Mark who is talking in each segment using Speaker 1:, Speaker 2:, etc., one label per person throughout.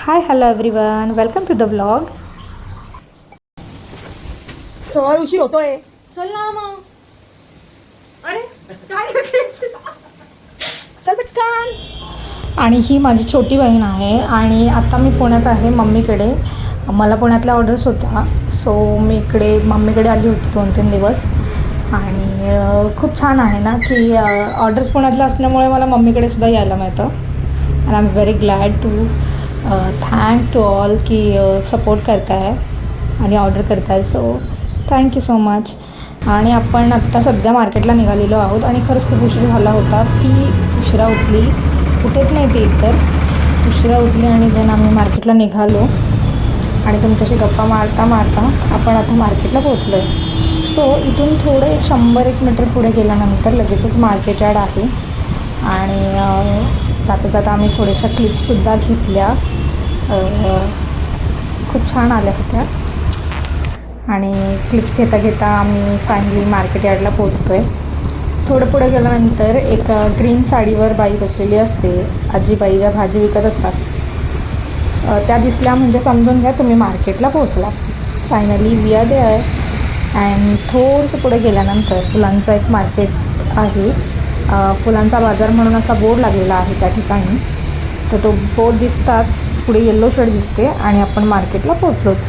Speaker 1: High hello everyone, welcome to the vlog.
Speaker 2: चल उशीर होतोय.
Speaker 3: चल ना मग. अरे काय
Speaker 2: चल पटकन.
Speaker 1: आणि ही माझी छोटी बहीण आहे आणि आता मी पुण्यात आहे मम्मीकडे. मला पुण्यातल्या ऑर्डर्स होत्या, सो मी इकडे मम्मीकडे आली होती 2-3 दिवस. आणि खूप छान आहे ना की ऑर्डर्स पुण्यातल्या असल्यामुळे मला मम्मीकडे सुद्धा यायला मिळतं. And I am very glad to thank to all की सपोर्ट करताय आणि ऑर्डर करताय. So thank you so much. आणि आपण आत्ता सध्या मार्केटला निघालेलो आहोत आणि खरंच खूप उशीर झाला होता. ती उशिरा उठली, उठत नाही ती एकतर, उशिरा उठली आणि देन आम्ही मार्केटला निघालो आणि तुमच्याशी गप्पा मारता मारता आपण आता मार्केटला पोहोचलो आहे. सो इथून थोडं 100-1 मीटर पुढे गेल्यानंतर लगेचच मार्केट यार्ड आहे. आणि जाता जाता आम्ही थोड्याशा क्लिप्ससुद्धा घेतल्या, खूप छान आल्या होत्या. आणि क्लिप्स घेता घेता आम्ही फायनली मार्केट यार्डला पोहोचतो आहे. थोडं पुढे गेल्यानंतर एक ग्रीन साडीवर बाई बसलेली असते, आजीबाई ज्या भाजी विकत असतात, त्या दिसल्या म्हणजे समजून घ्या तुम्ही मार्केटला पोहोचला. Finally we are there. And थोडंसं पुढे गेल्यानंतर फुलांचं एक मार्केट आहे, फुलांचा बाजार म्हणून असा बोर्ड लागलेला आहे त्या ठिकाणी. तर तो बोर्ड दिसताच पुढे येल्लो शेड दिसते आणि आपण मार्केटला पोहोचलोच.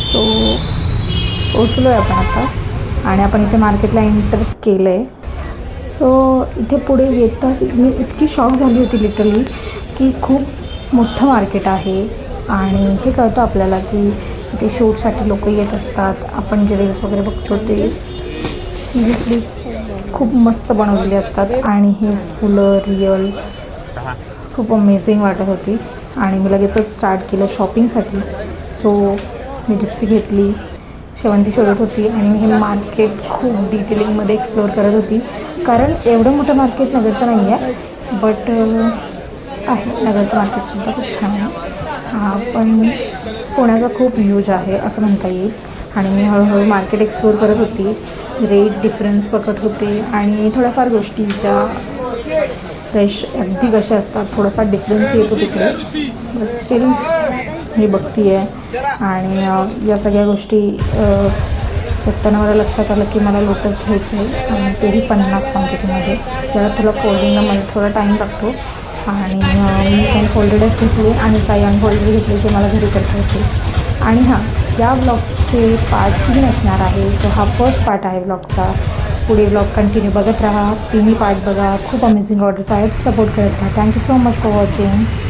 Speaker 1: सो पोचलो आहे आपण आता आणि आपण इथे मार्केटला एंटर केलं आहे. सो इथे पुढे येताच मी इतकी शॉक झाली होती लिटरली की खूप मोठं मार्केट आहे. आणि हे कळतं आपल्याला की इथे शूटसाठी लोक येत असतात. आपण जे रील्स वगैरे बघतो ते सिरियसली खूप मस्त बनवलेली असतात. आणि हे फुलं रिअल खूप अमेझिंग वाटत होती. आणि मी लगेचच स्टार्ट केलं शॉपिंगसाठी. सो मी जिप्सी घेतली, शेवंती शोधत होती आणि मी हे मार्केट खूप डिटेलिंगमध्ये एक्सप्लोअर करत होती. कारण एवढं मोठं मार्केट नगरचं नाही आहे, बट आहे, नगरचं मार्केटसुद्धा खूप छान आहे. पण पुण्याचा खूप यूज आहे असं म्हणता येईल. आणि मी हळूहळू मार्केट एक्सप्लोअर करत होती, रेट डिफरन्स बघत होते आणि थोड्याफार गोष्टी ज्या फ्रेश अगदी कशा असतात थोडासा डिफरन्स येतो तिकडे, बट स्टील मी बघते आहे. आणि या सगळ्या गोष्टी बघताना मला लक्षात आलं की मला लोटस घ्यायचं आहे आणि तेही 50 क्वांटिटीमध्ये. त्याला तुला फोल्डिंगला मला थोडा टाईम लागतो. आणि मी काही फोल्डेडच घेतले आणि काही अनफोल्डेड घेतले जे मला घरी करता होते. आणि हां, या ब्लॉगचे पार्ट 3 असणार आहे. तो हा फर्स्ट पार्ट आहे ब्लॉगचा. पुढे ब्लॉग कंटिन्यू बघत राहा, 3 पार्ट बघा. खूप अमेझिंग ऑर्डर्स आहेत, सपोर्ट करत राहा. Thank you so much for watching.